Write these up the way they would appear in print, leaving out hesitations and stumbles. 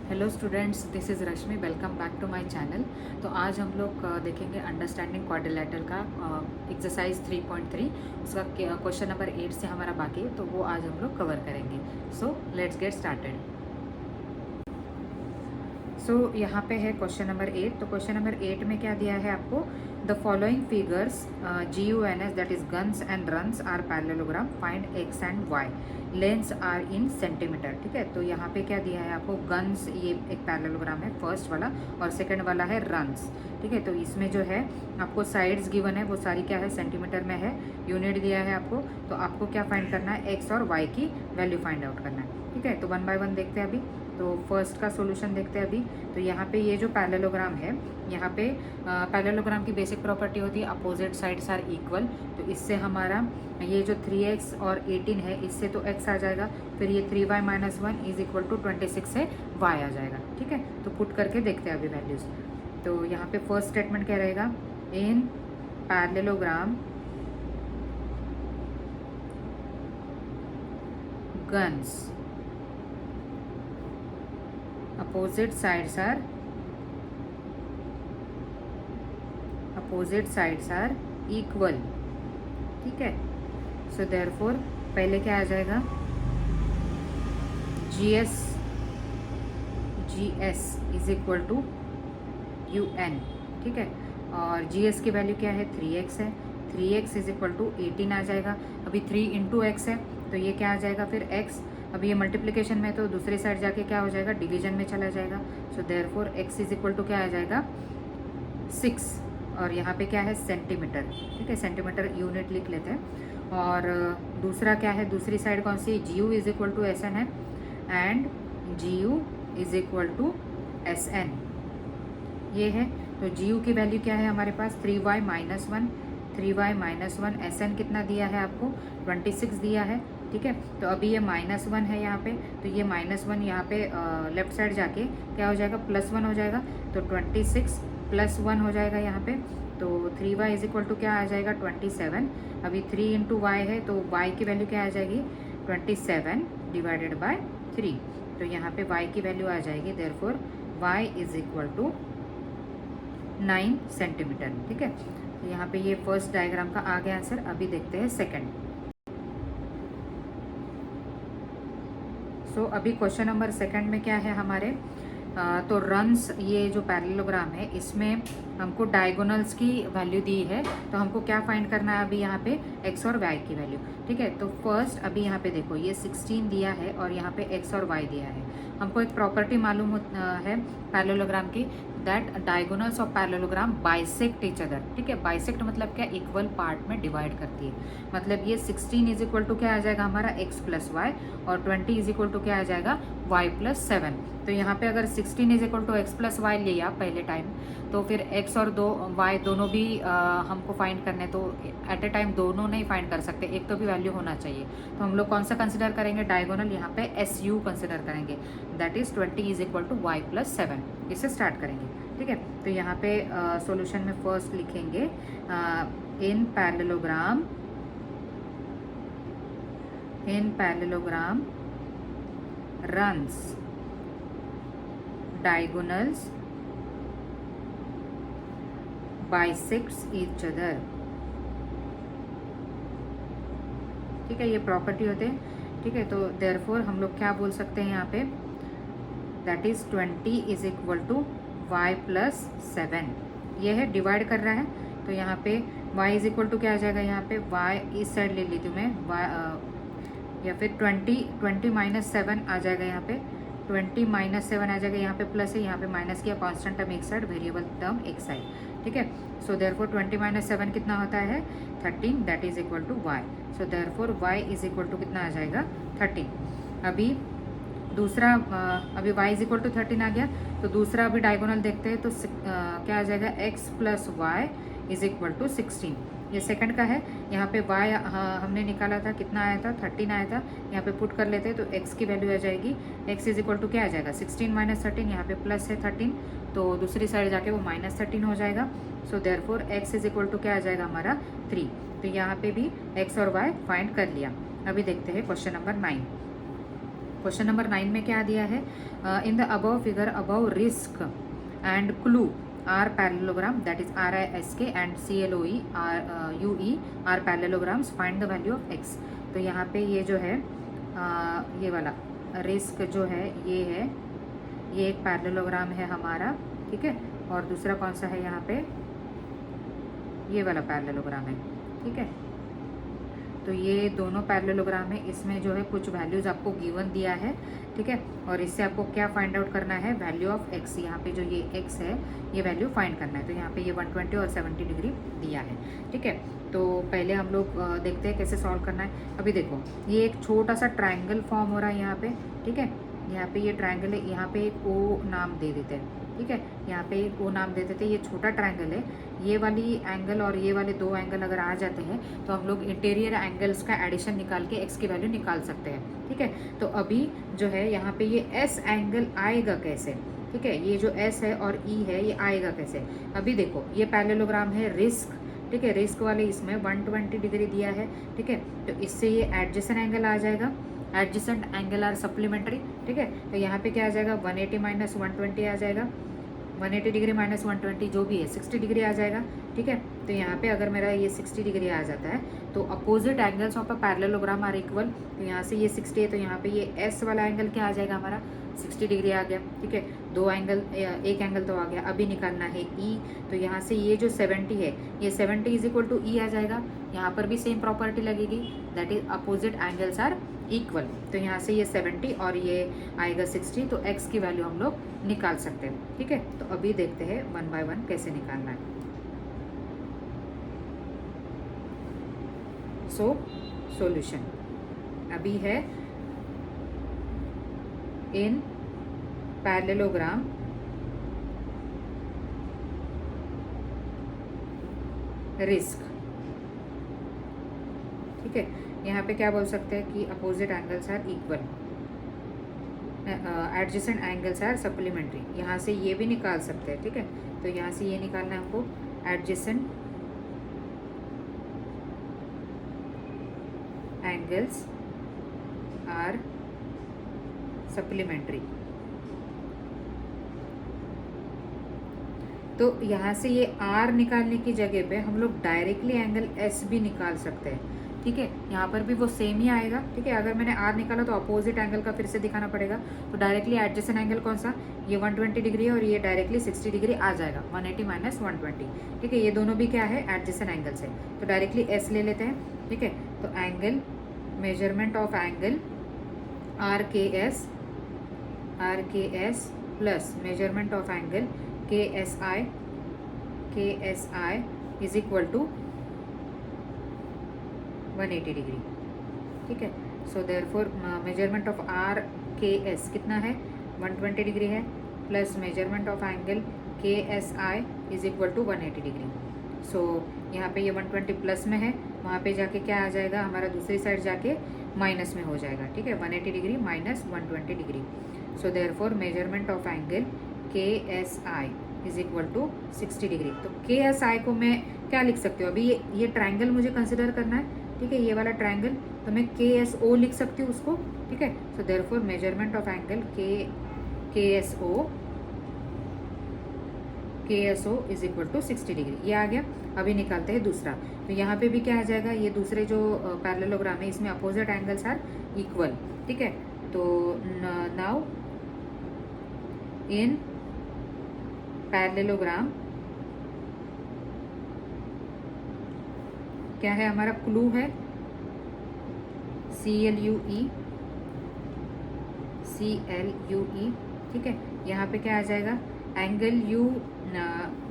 Hello students, this is Rashmi. Welcome back to my channel. तो आज हम लोग देखेंगे अंडरस्टैंडिंग क्वाड्रिलेटरल का एक्सरसाइज 3.3। उसका क्वेश्चन नंबर 8 से हमारा बाकी है, तो वो आज हम लोग कवर करेंगे। So let's get started. So यहाँ पे है क्वेश्चन नंबर 8। तो क्वेश्चन नंबर 8 में क्या दिया है आपको? The following figures GUNS that is guns and runs are parallelogram, find x and y, lengths are in centimeter. ठीक है, तो यहाँ पे क्या दिया है आपको? गन्स, ये एक पैरेललोग्राम है फर्स्ट वाला, और सेकंड वाला है रन्स। ठीक है, तो इसमें जो है आपको साइड्स गिवन है वो सारी क्या है? सेंटीमीटर में है। यूनिट दिया है आपको, तो आपको क्या फाइंड करना है? एक्स और वाई की वैल्यू फाइंड आउट करना है। ठीक है, तो वन बाय वन देखते हैं अभी। तो फर्स्ट का सॉल्यूशन देखते हैं अभी। तो यहाँ पे ये जो पैरेललोग्राम है, यहाँ पे पैरेललोग्राम की बेसिक प्रॉपर्टी होती है अपोजिट साइड्स आर इक्वल। तो इससे हमारा ये जो 3x और 18 है, इससे तो x आ जाएगा, फिर ये 3y minus 1 is equal to 26 से y आ जाएगा। ठीक है, तो पुट करके देखते हैं अभी वैल्यूज। तो यहाँ पे फर्स्ट स्टेटमेंट क्या रहेगा? इन parallelogram guns opposite sides are equal। ठीक है, सो देयरफॉर पहले क्या आ जाएगा? GS is equal to UN। ठीक है, और GS की वैल्यू क्या है? 3x है। 3x इज इक्वल टू 18 आ जाएगा। अभी 3 इंटू एक्स है, तो ये क्या आ जाएगा फिर x। अभी ये मल्टीप्लिकेशन में, तो दूसरी साइड जाके क्या हो जाएगा? डिवीजन में चला जाएगा। So therefore x is equal to क्या आ जाएगा? 6। और यहाँ पे क्या है? सेंटीमीटर। ठीक है, सेंटीमीटर यूनिट लिख लेते हैं। और दूसरा क्या है? दूसरी साइड कौन सी? GU is equal to SN है, and GU is equal to SN ये है। तो GU की वैल्यू क्या है हमारे पास? 3y minus 1। 3y minus 1। SN कितना दिया है आपको? 26 दिया है। ठीक है, तो अभी ये माइनस 1 है यहाँ पे, तो ये माइनस 1 यहाँ पे लेफ्ट साइड जाके क्या हो जाएगा? प्लस 1 हो जाएगा। तो 26 प्लस 1 हो जाएगा यहाँ पे। तो 3y इज इक्वल टू क्या आ जाएगा? 27। अभी 3 इंटू y है, तो y की वैल्यू क्या आ जाएगी? 27 डिवाइडेड बाय 3। तो यहाँ पे y की वैल्यू आ जाएगी, therefore y is equal to 9 centimeter. ठीक है, तो यहाँ पे ये फर्स्ट डायग्राम का आ गया आंसर। अभी देखते हैं सेकंड। सो अभी क्वेश्चन नंबर सेकंड में क्या है हमारे? तो रन्स, ये जो पैरेललोग्राम है, इसमें हमको डायगोनल्स की वैल्यू दी है। तो हमको क्या फाइंड करना है अभी यहाँ पे? एक्स और वाई की वैल्यू। ठीक है, तो फर्स्ट अभी यहाँ पे देखो, ये 16 दिया है और यहाँ पे एक्स और वाई दिया है। हमको एक प्रॉपर्टी मालूम है पैरेललोग्राम की, that diagonals of parallelogram bisect each other. ठीक है, बाइसेक्ट मतलब क्या? इक्वल पार्ट में डिवाइड करती है। मतलब ये 16 इज इक्वल टू क्या आ जाएगा हमारा? x प्लस वाई, और 20 इज इक्वल टू क्या आ जाएगा? y plus 7। तो यहाँ पे अगर 16 is equal to x plus y लिया पहले टाइम, तो फिर x और y दोनों भी हमको फाइंड करने, तो एट ए टाइम दोनों नहीं फाइंड कर सकते, एक तो भी वैल्यू होना चाहिए। तो हम लोग कौन सा कंसिडर करेंगे? डायगोनल। यहाँ पे SU कंसिडर करेंगे, that is 20 is equal to y plus 7। इससे स्टार्ट करेंगे। ठीक है, तो यहाँ पे सॉल्यूशन में फर्स्ट लिखेंगे इन parallelogram runs diagonals bisects each other। ठीक है, ये प्रॉपर्टी होते हैं। ठीक है, तो देयरफॉर हम लोग क्या बोल सकते हैं यहाँ पे? That is 20 is equal to y plus 7। ये है, डिवाइड कर रहा है, तो यहाँ पे y इज इक्वल टू क्या आ जाएगा? यहाँ पे y इस साइड ले ली थी मैं, या फिर 20 माइनस 7 आ जाएगा। यहाँ पे 20 माइनस 7 आ जाएगा, यहाँ पे प्लस है, यहाँ पे माइनस किया, कांस्टेंट टर्म एक साइड, वेरिएबल टर्म एक साइड। ठीक है, सो देयरफॉर 20 माइनस 7 कितना होता है? 13, that is equal to y। So therefore y is equal to कितना आ जाएगा? 13। अभी दूसरा अभी y इज इक्वल टू 13 आ गया, तो दूसरा अभी डायगोनल देखते हैं, तो क्या आ जाएगा? x plus y is equal to 16। ये सेकंड का है। यहाँ पे y हमने निकाला था, कितना आया था? 13 आया था। यहाँ पे पुट कर लेते हैं, तो x की वैल्यू आ जाएगी, x इज इक्वल टू क्या आ जाएगा? 16 माइनस 13, यहाँ पे प्लस है 13, तो दूसरी साइड जाके वो माइनस 13 हो जाएगा। So therefore x is equal to क्या आ जाएगा हमारा? 3। तो यहाँ पे भी x और y फाइंड कर लिया। अभी देखते हैं क्वेश्चन नंबर 9। क्वेश्चन नंबर 9 में क्या दिया है, in the above figure above risk and clue are parallelogram that is RISK and CLOE UE are parallelograms, find the value of x। तो यहाँ पे ये जो है ये वाला रिस्क जो है, ये एक पैरेललोग्राम है हमारा, ठीक है। और दूसरा कौन सा है यहाँ पे, ये वाला पैरेललोग्राम है, ठीक है। तो ये दोनों पैरेललोग्राम है, इसमें जो है कुछ वैल्यूज़ आपको गिवन दिया है, ठीक है। और इससे आपको क्या फाइंड आउट करना है, वैल्यू ऑफ x। यहाँ पे जो ये x है ये वैल्यू फाइंड करना है। तो यहाँ पे ये 120 और 70 डिग्री दिया है, ठीक है। तो पहले हम लोग देखते हैं कैसे सॉल्व करना है। अभी देखो ये एक छोटा सा ट्राइंगल फॉर्म हो रहा है यहाँ पे, ठीक है। यहाँ पे ये ट्राइंगल है, यहाँ पे एक O नाम दे देते हैं, ठीक है। यहाँ पे एक O नाम दे देते हैं, ये छोटा ट्राइंगल है। ये वाली एंगल और ये वाले दो एंगल अगर आ जाते हैं तो हम लोग इंटीरियर एंगल्स का एडिशन निकाल के x की वैल्यू निकाल सकते हैं, ठीक है। तो अभी जो है यहाँ पे ये S एंगल आएगा कैसे, ठीक है। ये जो S है और E है ये आएगा कैसे। अभी देखो ये पैरेललोग्राम है रिस्क, ठीक है। रिस्क वाले इसमें 120 डिग्री दिया है, ठीक है। तो इससे ये एडजेसेंट एंगल आ जाएगा, एडजेसेंट एंगल आर सप्लीमेंट्री, ठीक है। तो यहाँ पे क्या आ जाएगा, 180 माइनस 120 आ जाएगा, 180 डिग्री माइनस 120 जो भी है 60 डिग्री आ जाएगा, ठीक है। तो यहाँ पे अगर मेरा ये 60 डिग्री आ जाता है तो opposite angles of a parallelogram are equal. तो यहाँ से ये 60 है तो यहाँ पे ये S वाला एंगल क्या आ जाएगा हमारा, 60 डिग्री आ गया, ठीक है। दो एंगल, एक एंगल तो आ गया। अभी निकालना है E। तो यहाँ से ये जो 70 है ये 70 इज इक्वल टू E आ जाएगा। यहाँ पर भी सेम प्रॉपर्टी लगेगी, that is opposite angles are equal. तो यहाँ से ये 70 और ये आएगा 60, तो x की वैल्यू हम लोग निकाल सकते हैं, ठीक है। तो अभी देखते हैं 1 बाय 1 कैसे निकालना है। सॉल्यूशन अभी है इन पैरेललोग्राम रिस्क, ठीक है। यहाँ पे क्या बोल सकते हैं कि opposite angles are equal, adjacent angles are supplementary. यहाँ से ये भी निकाल सकते हैं, ठीक है। तो यहाँ से ये निकालना है हमको, एडजेसेंट एंगल्स आर सप्लीमेंट्री। तो यहाँ से ये R निकालने की जगह पे हम लोग डायरेक्टली एंगल S भी निकाल सकते हैं, ठीक है। यहाँ पर भी वो सेम ही आएगा, ठीक है। अगर मैंने R निकाला तो अपोजिट एंगल का फिर से दिखाना पड़ेगा। तो डायरेक्टली एडजेसेंट एंगल कौन सा, ये 120 डिग्री है और ये डायरेक्टली 60 डिग्री आ जाएगा, 180 माइनस 120, ठीक है। ये दोनों भी क्या है, एडजेसेंट एंगल्स है। तो डायरेक्टली S ले लेते हैं, ठीक है। तो angle, measurement of angle RKS plus measurement of angle KSI is equal to 180 degree, ठीक है। So therefore measurement of RKS कितना है, 120 डिग्री है, plus measurement of angle KSI is equal to 180 degree. So यहाँ पे ये 120 प्लस में है, वहाँ पे जाके क्या आ जाएगा हमारा, दूसरी साइड जाके माइनस में हो जाएगा, ठीक है। 180 degree minus 120 degree. So therefore measurement of angle KSI is equal to 60 degree. तो KSI को मैं क्या लिख सकती हूँ, अभी ये ट्राइंगल मुझे कंसिडर करना है, ठीक है। ये वाला ट्राइंगल, तो मैं KSO लिख सकती हूँ उसको, ठीक है। So therefore measurement of angle KSO is equal to 60 degree, ये आ गया। अभी निकालते हैं दूसरा। तो यहाँ पे भी क्या आ जाएगा, ये दूसरे जो पैरेललोग्राम है इसमें अपोजिट एंगल्स आर इक्वल, ठीक है। तो नाउ इन पैरेललोग्राम क्या है हमारा, क्लू है CLUE, ठीक है। यहाँ पे क्या आ जाएगा, angle U,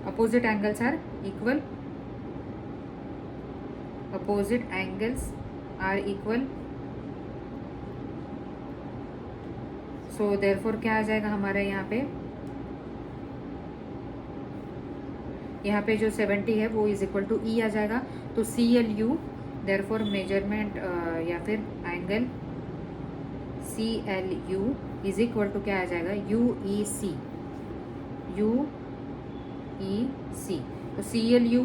opposite angles are equal, opposite angles are equal. So therefore क्या आ जाएगा हमारा, यहाँ पे जो 70 है वो इज इक्वल टू E आ जाएगा। तो CLU देयरफॉर मेजरमेंट या फिर angle CLU is equal to क्या आ जाएगा, UEC। तो CLU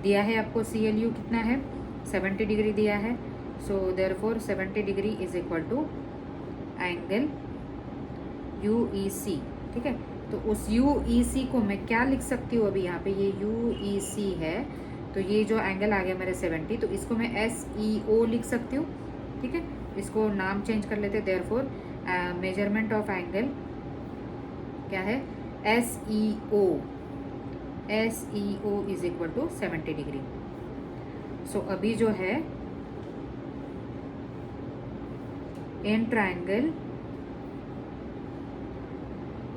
दिया है आपको, CLU कितना है, 70 डिग्री दिया है। So therefore 70 degree is equal to angle UEC, ठीक है। तो उस UEC को मैं क्या लिख सकती हूँ, अभी यहाँ पे ये UEC है, तो ये जो एंगल आ गया मेरे 70, तो इसको मैं SEO लिख सकती हूँ, ठीक है। इसको नाम चेंज कर लेते हैं, देयरफॉर मेजरमेंट ऑफ एंगल क्या है, SEO is equal to 70 degree. So अभी जो है इन ट्रायंगल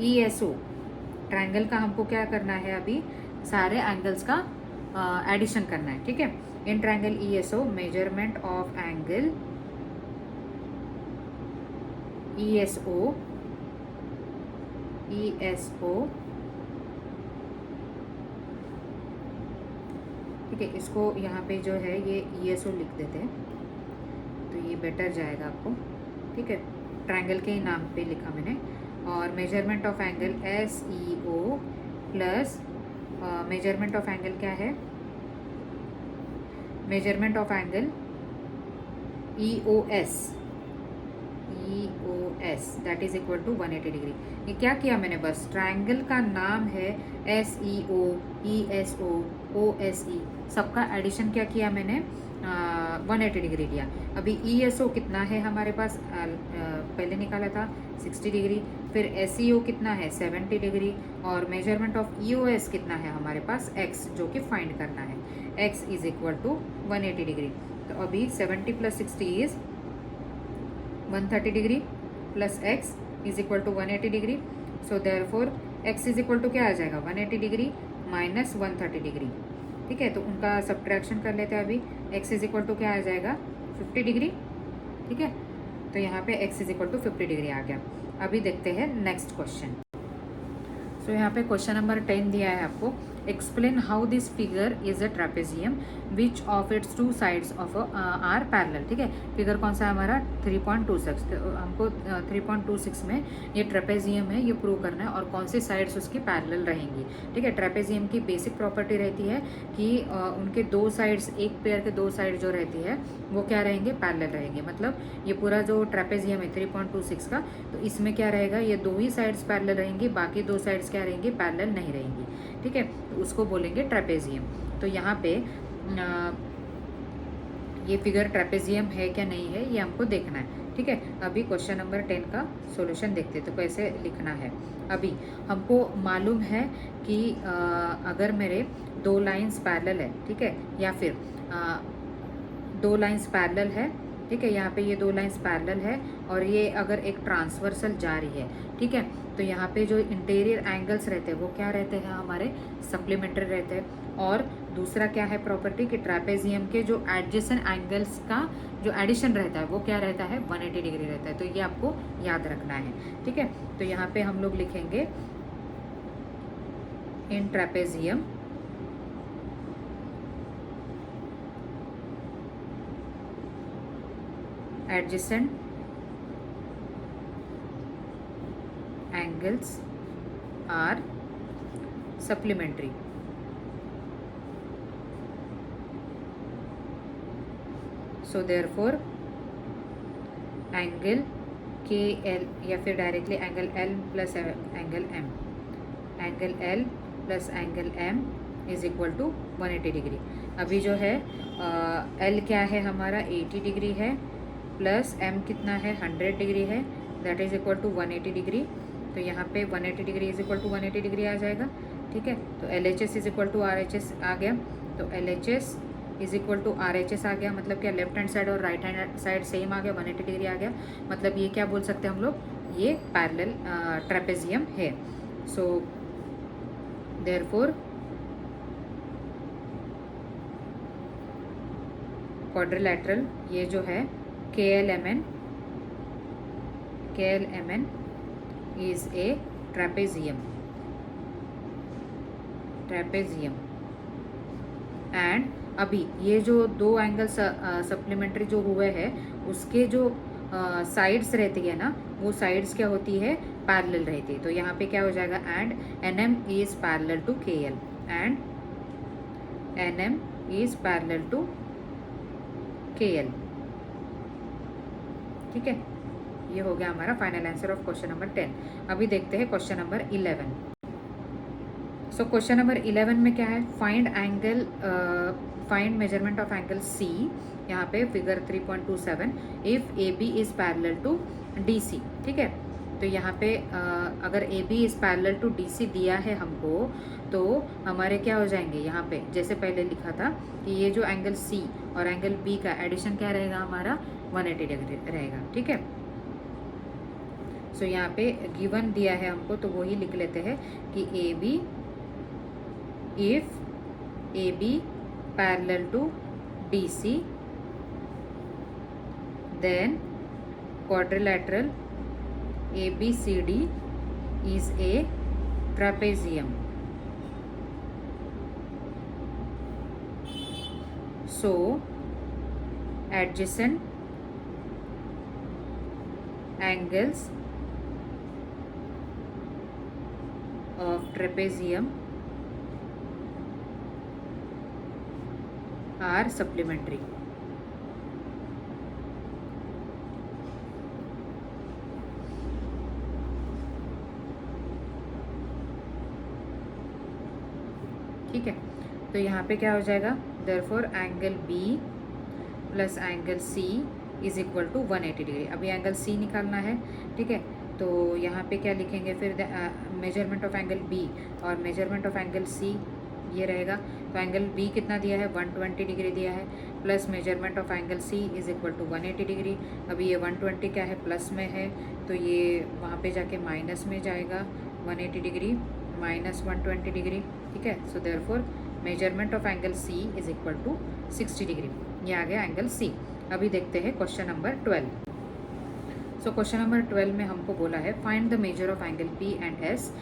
ESO, ट्रायंगल का हमको क्या करना है, अभी सारे एंगल्स का एडिशन करना है, ठीक है। In triangle ESO measurement of angle ESO ठीक है। इसको यहाँ पे जो है ये ESO लिख देते हैं, तो ये बेटर जाएगा आपको, ठीक है। ट्रायंगल के नाम पे लिखा मैंने, और measurement of angle SEO plus measurement of angle क्या है, measurement of angle EOS that is equal to 180 degree. ये क्या किया मैंने, बस ट्रायंगल का नाम है SEO ESO OSE, सबका एडिशन क्या किया मैंने, 180 डिग्री लिया। अभी ESO कितना है हमारे पास, पहले निकाला था 60 डिग्री, फिर SEO कितना है 70 डिग्री, और मेजरमेंट ऑफ EOS कितना है हमारे पास X, जो कि फाइंड करना है, X is equal to 180 degree. तो अभी 70 plus 60 is 130 degree plus X is equal to 180 degree. So therefore X is equal to क्या आ जाएगा, 180 डिग्री माइनस 130 डिग्री, ठीक है। तो उनका सब्ट्रैक्शन कर लेते हैं। अभी X इज इक्वल टू क्या आ जाएगा, 50 डिग्री, ठीक है। तो यहाँ पे X is equal to 50 degree आ गया। अभी देखते हैं नेक्स्ट क्वेश्चन। सो यहाँ पे क्वेश्चन नंबर 10 दिया है आपको, explain how this figure is a trapezium which of its two sides of are parallel, ठीक है। फिगर कौन सा है हमारा, 3.26, तो हमको 3.26 में ये ट्रेपेजियम है, ये प्रूव करना है, और कौन सी साइड्स उसकी पैरेलल रहेंगी, ठीक है। ट्रेपेजियम की बेसिक प्रॉपर्टी रहती है कि उनके दो साइड्स, एक पेयर के दो साइड जो रहती है वो क्या रहेंगे, पैरेलल रहेंगे। मतलब ये पूरा जो ट्रेपेजियम है 3.26 का, तो इसमें क्या रहेगा, ये दो ही साइड्स पैरेलल रहेंगी, बाकी दो साइड्स क्या रहेंगी, पैरेलल नहीं रहेंगी, ठीक है। तो उसको बोलेंगे ट्रेपेजियम। तो यहाँ पे ये फिगर ट्रेपेजियम है क्या नहीं है, ये हमको देखना है, ठीक है। अभी क्वेश्चन नंबर 10 का सॉल्यूशन देखते हैं, तो कैसे लिखना है। अभी हमको मालूम है कि अगर मेरे दो लाइंस पैरेलल है, ठीक है, या फिर दो लाइंस पैरेलल है, ठीक है, यहाँ पे ये दो लाइंस पैरेलल है, और ये अगर एक ट्रांसवर्सल जा रही है, ठीक है, तो यहाँ पे जो इंटीरियर एंगल्स रहते हैं वो क्या रहते हैं, हमारे सप्लीमेंट्री रहते हैं। और दूसरा क्या है प्रॉपर्टी, कि ट्रेपेजियम के जो एडजेसेंट एंगल्स का जो एडिशन रहता है वो क्या रहता है, 180 डिग्री रहता है। तो ये आपको याद रखना है, ठीक है। तो यहाँ पे हम लोग लिखेंगे in trapezium adjacent angles are supplementary। So therefore angle KL या फिर directly angle L plus angle M, angle L plus angle M is equal to 180 degree. अभी जो है L क्या है हमारा 80 डिग्री है, प्लस M कितना है 100 डिग्री है, that is equal to 180 degree. तो यहाँ पे 180 degree is equal to 180 degree आ जाएगा, ठीक है। तो LHS is equal to RHS आ गया, तो LHS is equal to RHS आ गया। मतलब क्या, लेफ्ट हैंड साइड और राइट हैंड साइड सेम आ गया, 180 डिग्री आ गया। मतलब ये क्या बोल सकते हैं हम लोग, ये पैरेलल ट्रेपेजियम है। सो देयरफॉर क्वाड्रिलैटरल ये जो है KLMN is a trapezium and अभी ये जो दो एंगल सप्लीमेंट्री जो हुए हैं उसके जो साइड्स रहती है ना, वो साइड्स क्या होती है, पैरेलल रहती है। तो यहाँ पे क्या हो जाएगा, and NM is parallel to KL, and NM is parallel to KL, ठीक है। ये हो गया हमारा final answer of question number 10। अभी देखते हैं क्वेश्चन नंबर 11। सो क्वेश्चन नंबर 11 में क्या है, find measurement of angle C, यहाँ पे figure 3.27, if A B is parallel to D C. ठीक है, तो यहाँ पे अगर A B is parallel to D सी दिया है हमको, तो हमारे क्या हो जाएंगे, यहाँ पे जैसे पहले लिखा था कि ये जो एंगल सी और एंगल बी का एडिशन क्या रहेगा हमारा, 180 डिग्री रहेगा। ठीक है, सो यहाँ पे गिवन दिया है हमको, तो वही लिख लेते हैं कि A B, if A B parallel to D C, then quadrilateral A B C D is a trapezium. So adjacent angles of trapezium are supplementary. ठीक है, तो यहाँ पे क्या हो जाएगा, therefore angle B plus angle C is equal to 180 degree. अभी angle C निकालना है। ठीक है, तो यहाँ पे क्या लिखेंगे फिर, मेजरमेंट ऑफ एंगल बी और मेजरमेंट ऑफ एंगल सी ये रहेगा। तो एंगल बी कितना दिया है, 120 डिग्री दिया है, plus measurement of angle C is equal to 180 degree. अभी ये 120 क्या है, प्लस में है, तो ये वहाँ पे जाके माइनस में जाएगा, 180 डिग्री माइनस 120 डिग्री। ठीक है, so therefore measurement of angle C is equal to 60 degree. ये आ गया एंगल सी। अभी देखते हैं question number 12। So question number 12 में हमको बोला है, find the measure of angle P and S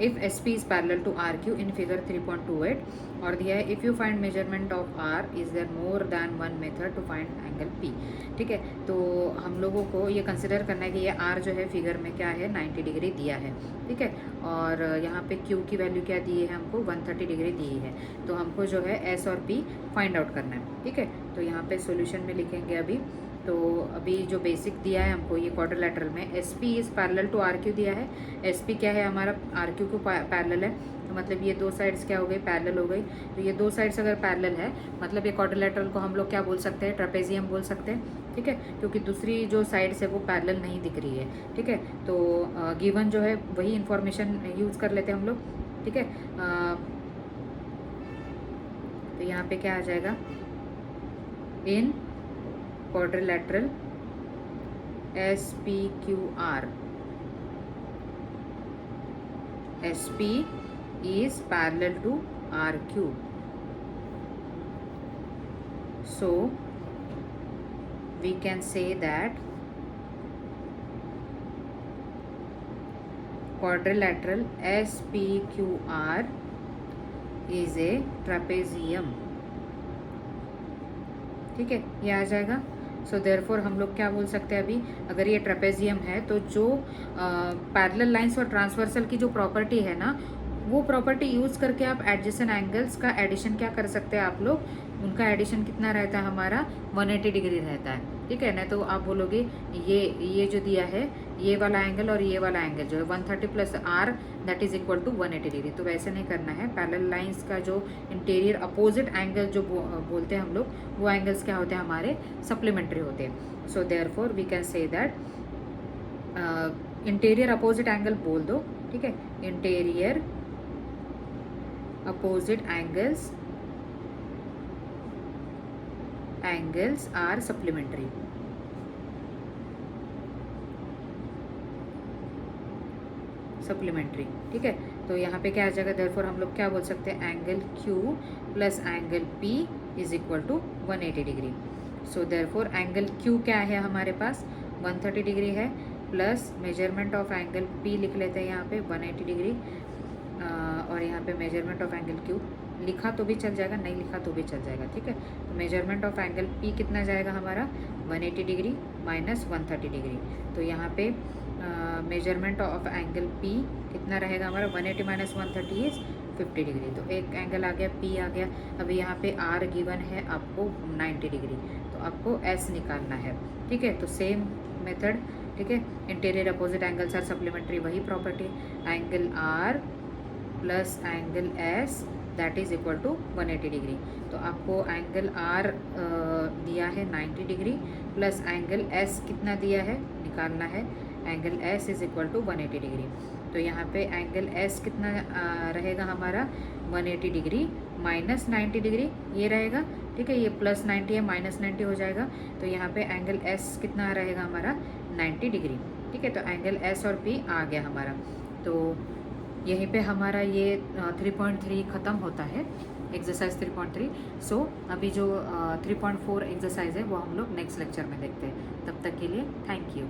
if S P is parallel to R Q in figure 3.28, और दिया है if you find measurement of R is there more than one method to find angle P. ठीक है, तो हम लोगों को ये कंसिडर करना है कि ये आर जो है फिगर में क्या है, 90 डिग्री दिया है। ठीक है, और यहाँ पे क्यू की वैल्यू क्या दी है हमको, 130 डिग्री दी है। तो हमको जो है एस और पी फाइंड आउट करना है। ठीक है, तो यहाँ पे सोल्यूशन में लिखेंगे अभी। तो अभी जो बेसिक दिया है हमको, ये क्वाड्रिलेटरल में S P is parallel to R Q दिया है। एस पी क्या है हमारा, आर क्यू को पैरेलल है, तो मतलब ये दो साइड्स क्या हो गई, पैरेलल हो गई। तो ये दो साइड्स अगर पैरेलल है, मतलब ये क्वाड्रिलेटरल को हम लोग क्या बोल सकते हैं, ट्रेपेजियम बोल सकते हैं। ठीक है, क्योंकि दूसरी जो साइड्स है वो पैरेलल नहीं दिख रही है। ठीक है, तो गिवन जो है वही इंफॉर्मेशन यूज़ कर लेते हैं हम लोग। ठीक है, तो यहाँ पे क्या आ जाएगा, इन quadrilateral SPQR, SP is parallel to RQ. So we can say that quadrilateral SPQR is a trapezium. ठीक है, ये आ जाएगा। सो देयरफॉर हम लोग क्या बोल सकते हैं अभी, अगर ये ट्रेपेजियम है तो जो पैरेलल लाइंस और ट्रांसवर्सल की जो प्रॉपर्टी है ना, वो प्रॉपर्टी यूज़ करके आप एडजेसेंट एंगल्स का एडिशन क्या कर सकते हैं आप लोग, उनका एडिशन कितना रहता है हमारा, 180 डिग्री रहता है। ठीक है ना, तो आप बोलोगे ये जो दिया है, ये वाला एंगल और ये वाला एंगल जो है 130 plus R that is equal to 180 degree. तो वैसे नहीं करना है। पैरेलल लाइंस का जो इंटीरियर अपोजिट एंगल जो बोलते हैं हम लोग, वो एंगल्स क्या होते हैं हमारे, सप्लीमेंट्री होते हैं। So therefore we can say that interior opposite angle बोल दो। ठीक है, interior opposite angles are supplementary. Supplementary. ठीक है, तो यहाँ पे क्या आ जाएगा, देयरफॉर हम लोग क्या बोल सकते हैं, angle Q plus angle P is equal to 180 degree. So therefore angle Q क्या है हमारे पास, 130 डिग्री है, plus measurement of angle P लिख लेते हैं यहाँ पे 180 डिग्री, और यहाँ पे मेजरमेंट ऑफ एंगल Q लिखा तो भी चल जाएगा, नहीं लिखा तो भी चल जाएगा। ठीक है, तो मेजरमेंट ऑफ एंगल P कितना जाएगा हमारा, 180 डिग्री माइनस 130 डिग्री। तो यहाँ पे मेजरमेंट ऑफ एंगल P कितना रहेगा हमारा, 180 माइनस 130 इज 50 डिग्री। तो एक एंगल आ गया, P आ गया। अभी यहाँ पे R गिवन है आपको 90 डिग्री, तो आपको S निकालना है। ठीक है, तो सेम मेथड ठीक है। Interior opposite angles are supplementary, वही property, angle R plus angle S that is equal to 180 degree. तो आपको एंगल आर दिया है 90 डिग्री प्लस एंगल एस कितना दिया है निकालना है, angle S is equal to 180 degree. तो यहाँ पे एंगल एस कितना रहेगा हमारा 180 डिग्री माइनस 90 डिग्री ये रहेगा, ठीक है। ये प्लस 90 है माइनस 90 हो जाएगा, तो यहाँ पे एंगल एस कितना रहेगा हमारा 90 डिग्री, ठीक है। तो एंगल एस और पी आ गया हमारा। तो यहीं पे हमारा ये 3.3 ख़त्म होता है, एक्सरसाइज 3.3। सो अभी जो 3.4 एक्सरसाइज है वो हम लोग नेक्स्ट लेक्चर में देखते हैं। तब तक के लिए थैंक यू।